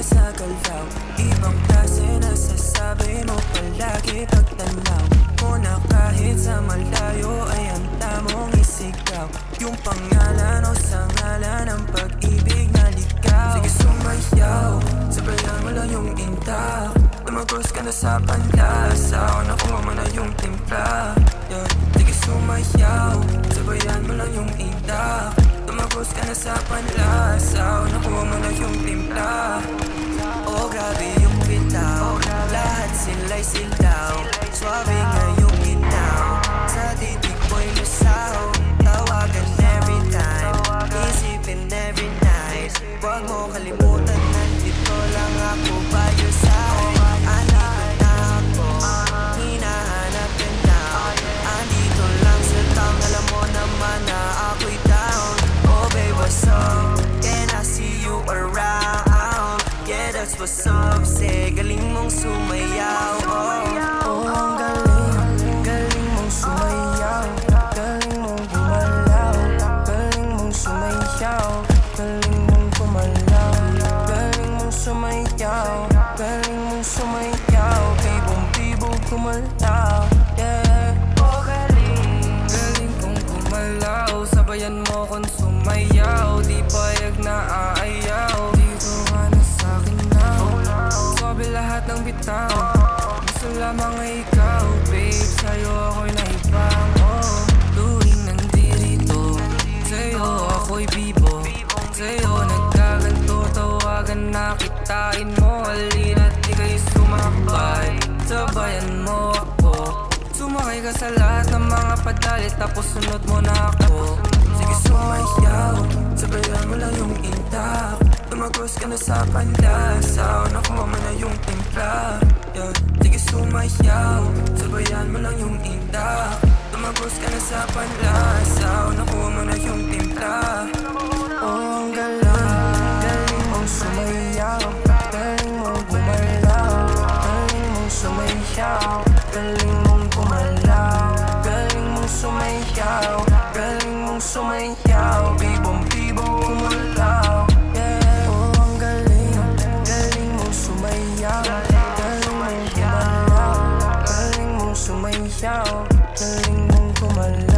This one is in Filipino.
sa galaw. Ibang klase na sasabi mo palagi pagtanaw mo na kahit sa malayo ay handa mong isigaw yung pangalan o sa ngalan ng pag-ibig na ligaw. Sige sumayaw, sabayan mo lang yung intak. Tumagos ka na sa panlasa o nakuha mo na yung timpla. Sige sumayaw, sabayan mo lang yung intak. Tumagos ka na sa panlasa o nakuha mo na yung timpla. Oh grabe yung bitaw, lahat sila'y silaw. Swabe nga yung ginaw, sa titik ko'y lusaw. Tawagan every time, isipin every night. Huwag mo kalimutan, nandito lang ako by your side. Andito na ako, hinahanap ka na. Andito lang sa town, alam mo naman na ako'y down. Oh babe, what's up? Can I see you around? Yeah, that's what's up. Say, galing mong sumayaw. Oh, ang galing mong sumayaw. Galing mong gumalaw. Galing mong sumayaw. Galing mong gumalaw. Galing mong sumayaw. Galing mong sumayaw. Bibong-bibong gumalaw. Yeah. Oh, galing kong gumalaw. Sabayan mo kung sumayaw. Di payag na aayaw. Dito ka na sa'kin now. Sabi lahat ng bitaw. Gusto lamang ay ikaw, babe. Sa'yo ako'y naibang. Oh, tuwing nandirito sa'yo ako'y bibo. Sa'yo nagkaganto, tawagan na kitain mo. Halina't di kayo sumakbay, sabayan mo ako. Sumakay ka sa lahat ng mga padalit, tapos sunod mo na ako. Sige sumayaw, sabayan mo lang yung intak. Tumagos ka na sa panlasa o nakuha mo na yung timpla. Sige sumayaw, sabayan mo lang yung intak. Tumagos ka na sa panlasa o nakuha mo na yung timpla. Oh, ang galing mong sumayaw. Galing mong gumalaw. Galing mong sumayaw. Galing mong gumalaw. Galing mong sumayaw. Galing mong sumayaw. Bibong-bibong gumalaw. Yeah. Oh, ang galing mong sumayaw. Galing mong gumalaw. Galing mong sumayaw. Galing mong gumalaw.